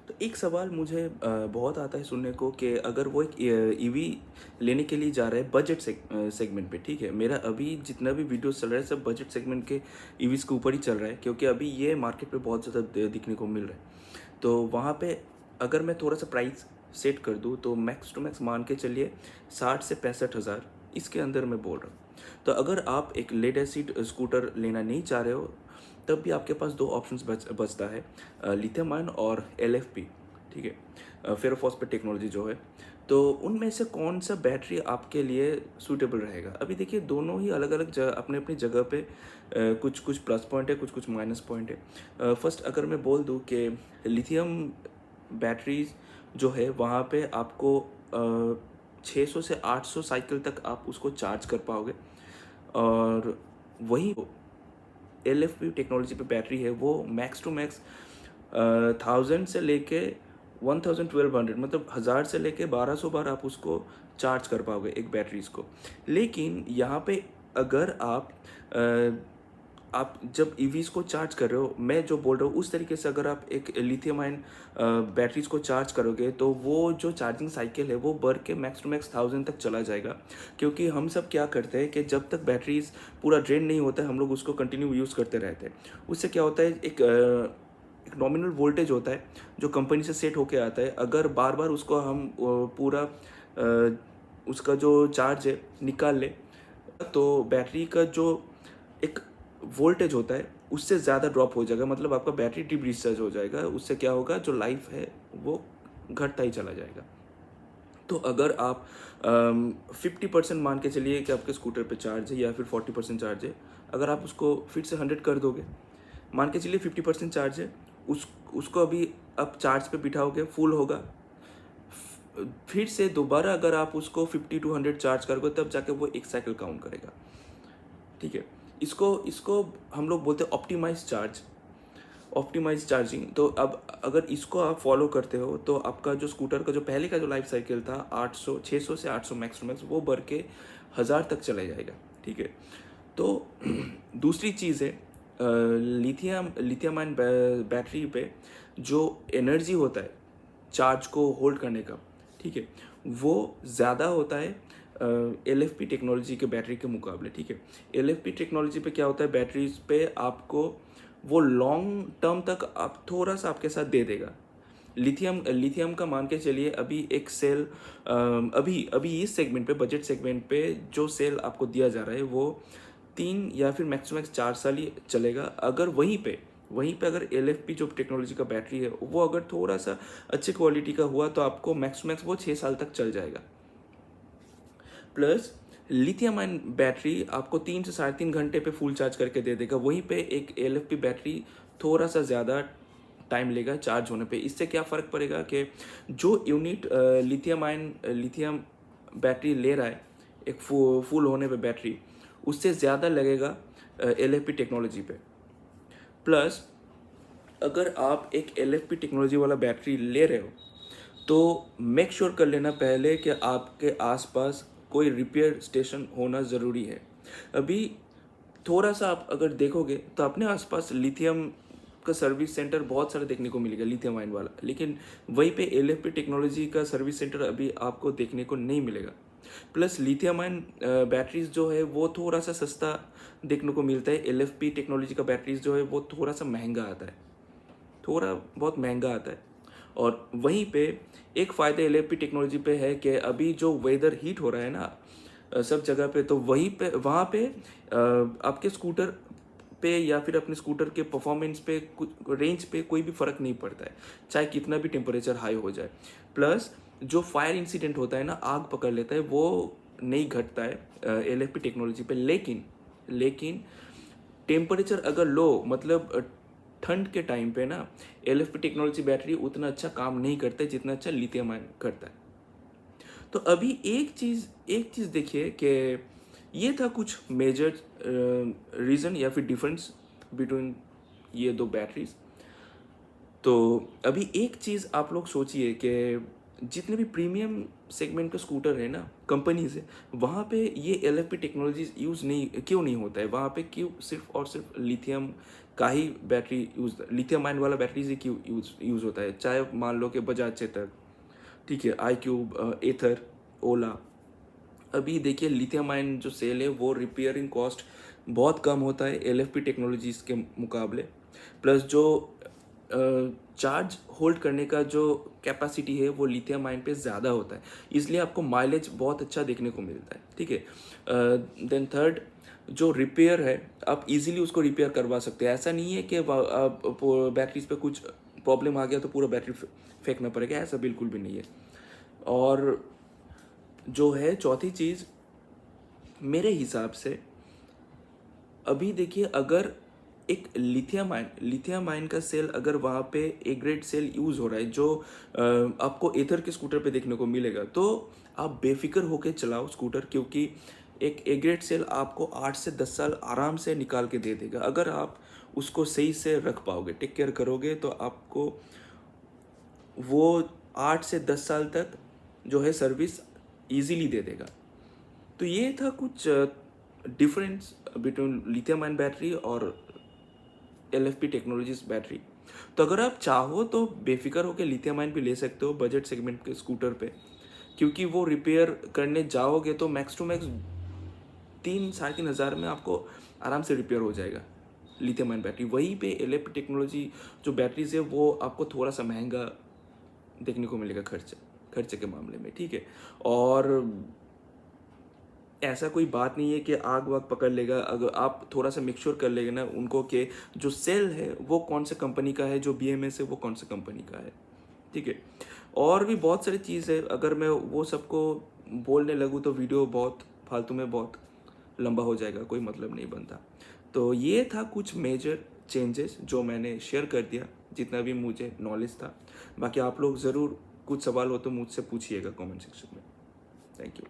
तो एक सवाल मुझे बहुत आता है सुनने को कि अगर वो एक ईवी लेने के लिए जा रहा है बजट सेगमेंट पे, ठीक है। मेरा अभी जितना भी वीडियोस चल रहा है सब बजट सेगमेंट के ईवीज के ऊपर ही चल रहा है, क्योंकि अभी ये मार्केट पे बहुत ज़्यादा दिखने को मिल रहा है। तो वहाँ पे अगर मैं थोड़ा सा प्राइस सेट कर दूँ तो मैक्स टू मैक्स मान के चलिए 60 से 65 हज़ार, इसके अंदर मैं बोल रहा हूँ। तो अगर आप एक लेड एसिड स्कूटर लेना नहीं चाह रहे हो, तब भी आपके पास दो ऑप्शंस बचता है, लिथियम आयन और LFP, ठीक है, फेरोफॉस्फेट टेक्नोलॉजी जो है। तो उनमें से कौन सा बैटरी आपके लिए सूटेबल रहेगा? अभी देखिए दोनों ही अलग अलग अपने अपनी जगह पे कुछ कुछ प्लस पॉइंट है, कुछ कुछ माइनस पॉइंट है। फर्स्ट अगर मैं बोल दूं कि लिथियम बैटरीज जो है वहाँ पे आपको 600 से 800 साइकिल तक आप उसको चार्ज कर पाओगे। और वही LFP टेक्नोलॉजी पे बैटरी है वो मैक्स टू मैक्स 1000 से लेके 1200 मतलब 1000 से लेके 1200 बार आप उसको चार्ज कर पाओगे एक बैटरीज को। लेकिन यहाँ पे अगर आप जब ईवीज को चार्ज कर रहे हो, मैं जो बोल रहा हूँ उस तरीके से अगर आप एक लिथियम आयन बैटरीज को चार्ज करोगे तो वो जो चार्जिंग साइकिल है वो बढ़ के मैक्स टू मैक्स 1000 तक चला जाएगा। क्योंकि हम सब क्या करते हैं कि जब तक बैटरीज पूरा ड्रेन नहीं होता है हम लोग उसको कंटिन्यू यूज़ करते रहते हैं। उससे क्या होता है, एक नॉमिनल वोल्टेज होता है जो कंपनी से सेट होके आता है। अगर बार बार उसको हम पूरा उसका जो चार्ज है निकाल ले, तो बैटरी का जो एक वोल्टेज होता है उससे ज़्यादा ड्रॉप हो जाएगा, मतलब आपका बैटरी डिप डिस्चार्ज हो जाएगा। उससे क्या होगा, जो लाइफ है वो घटता ही चला जाएगा। तो अगर आप 50% मान के चलिए कि आपके स्कूटर पे चार्ज है या फिर 40% चार्ज है, अगर आप उसको फिर से 100 कर दोगे, मान के चलिए 50% चार्ज है, उसको अभी आप चार्ज पे बिठाओगे, फुल होगा। फिर से दोबारा अगर आप उसको 50 to 100 चार्ज करोगे तब जाके वो एक साइकिल काउंट करेगा, ठीक है। इसको इसको हम लोग बोलते हैं ऑप्टिमाइज चार्जिंग। तो अब अगर इसको आप फॉलो करते हो तो आपका जो स्कूटर का जो पहले का जो लाइफ साइकिल था 800 600 से 800 मैक्स टू मैक्स, वो बढ़ के 1000 तक चला जाएगा, ठीक है। तो दूसरी चीज़ है, लिथियम आयन बैटरी पे जो एनर्जी होता है चार्ज को होल्ड करने का, ठीक है, वो ज़्यादा होता है LFP टेक्नोलॉजी के बैटरी के मुकाबले, ठीक है। LFP टेक्नोलॉजी पे क्या होता है, बैटरीज पे आपको वो लॉन्ग टर्म तक आप थोड़ा सा आपके साथ दे देगा। लिथियम का मान के चलिए अभी एक सेल, अभी अभी इस सेगमेंट पे बजट सेगमेंट पे जो सेल आपको दिया जा रहा है वो 3 या फिर मैक्स टू मैक्स 4 साल ही चलेगा। अगर वहीं पे अगर LFP जो टेक्नोलॉजी का बैटरी है वो अगर थोड़ा सा अच्छी क्वालिटी का हुआ तो आपको मैक्स टू मैक्स वो 6 साल तक चल जाएगा। प्लस लिथियम आयन बैटरी आपको 3 से 3.5 घंटे पे फुल चार्ज करके दे देगा। वहीं पे एक LFP बैटरी थोड़ा सा ज़्यादा टाइम लेगा चार्ज होने पे। इससे क्या फ़र्क पड़ेगा कि जो यूनिट लिथियम बैटरी ले रहा है एक फुल होने पे बैटरी, उससे ज़्यादा लगेगा LFP टेक्नोलॉजी पे। प्लस अगर आप एक LFP टेक्नोलॉजी वाला बैटरी ले रहे हो तो मेक श्योर कर लेना पहले कि आपके आसपास कोई रिपेयर स्टेशन होना ज़रूरी है। अभी थोड़ा सा आप अगर देखोगे तो अपने आसपास लिथियम का सर्विस सेंटर बहुत सारे देखने को मिलेगा लिथियम आयन वाला, लेकिन वहीं पे LFP टेक्नोलॉजी का सर्विस सेंटर अभी आपको देखने को नहीं मिलेगा। प्लस लिथियम आयन बैटरीज जो है वो थोड़ा सा सस्ता देखने को मिलता है। LFP टेक्नोलॉजी का बैटरीज जो है वो थोड़ा सा महंगा आता है, थोड़ा बहुत महंगा आता है। और वहीं पे एक फ़ायदा LFP टेक्नोलॉजी पे है कि अभी जो वेदर हीट हो रहा है ना सब जगह पे, तो वहीं पे वहाँ पे आपके स्कूटर पे या फिर अपने स्कूटर के परफॉर्मेंस पे कुछ रेंज पे कोई भी फ़र्क नहीं पड़ता है, चाहे कितना भी टेम्परेचर हाई हो जाए। प्लस जो फायर इंसिडेंट होता है ना, आग पकड़ लेता है, वो नहीं घटता है LFP टेक्नोलॉजी पे। लेकिन टेम्परेचर अगर लो, मतलब ठंड के टाइम पे ना LFP टेक्नोलॉजी बैटरी उतना अच्छा काम नहीं करता है जितना अच्छा लिथियम आयन करता है। तो अभी एक चीज़ देखिए कि ये था कुछ मेजर रीज़न या फिर डिफरेंस बिटवीन ये दो बैटरीज। तो अभी एक चीज़ आप लोग सोचिए कि जितने भी प्रीमियम सेगमेंट का स्कूटर है ना कंपनीज है, वहाँ पे ये LFP टेक्नोलॉजीज यूज़ नहीं क्यों नहीं होता है, वहाँ पे क्यों सिर्फ और सिर्फ लिथियम का ही बैटरी यूज़, लिथियम आयन वाला बैटरीज ही क्यों यूज़ होता है, चाहे मान लो कि बजाज चेतक, ठीक है, आई क्यूब, एथर, ओला। अभी देखिए लिथियम आयन जो सेल है वो रिपेयरिंग कॉस्ट बहुत कम होता है एलएफपी टेक्नोलॉजीज के मुकाबले, प्लस जो चार्ज होल्ड करने का जो कैपेसिटी है वो लिथियम आयन पे ज़्यादा होता है, इसलिए आपको माइलेज बहुत अच्छा देखने को मिलता है, ठीक है। देन थर्ड, जो रिपेयर है आप इजीली उसको रिपेयर करवा सकते हैं, ऐसा नहीं है कि बैटरीज पे कुछ प्रॉब्लम आ गया तो पूरा बैटरी फेंकना पड़ेगा, ऐसा बिल्कुल भी नहीं है। और जो है चौथी चीज़ मेरे हिसाब से, अभी देखिए अगर एक लिथियम आयन का सेल अगर वहाँ पे ए ग्रेड सेल यूज़ हो रहा है जो आपको एथर के स्कूटर पे देखने को मिलेगा, तो आप बेफिक्र होकर चलाओ स्कूटर, क्योंकि एक ए ग्रेड सेल आपको 8 से 10 साल आराम से निकाल के दे देगा, अगर आप उसको सही से रख पाओगे, टेक केयर करोगे, तो आपको वो 8 से 10 साल तक जो है सर्विस इजीली दे देगा। तो ये था कुछ difference between lithium ion battery और एलएफपी टेक्नोलॉजीज बैटरी। तो अगर आप चाहो तो बेफिक्र होकर लिथियम आयन भी ले सकते हो बजट सेगमेंट के स्कूटर पे, क्योंकि वो रिपेयर करने जाओगे तो मैक्स टू मैक्स 3-3,500 में आपको आराम से रिपेयर हो जाएगा लिथियम आयन बैटरी। वहीं पे एलएफपी टेक्नोलॉजी जो बैटरीज है वो आपको थोड़ा सा महंगा देखने को मिलेगा खर्चे के मामले में, ठीक है। और ऐसा कोई बात नहीं है कि आग वाग पकड़ लेगा, अगर आप थोड़ा सा मेक श्योर कर लेंगे ना उनको कि जो सेल है वो कौन सा कंपनी का है, जो बीएमएस है वो कौन सा कंपनी का है, ठीक है। और भी बहुत सारी चीज़ है, अगर मैं वो सबको बोलने लगूँ तो वीडियो बहुत फालतू में बहुत लंबा हो जाएगा, कोई मतलब नहीं बनता। तो ये था कुछ मेजर चेंजेस जो मैंने शेयर कर दिया जितना भी मुझे नॉलेज था। बाकी आप लोग ज़रूर कुछ सवाल हो तो मुझसे पूछिएगा कमेंट सेक्शन में। Thank you.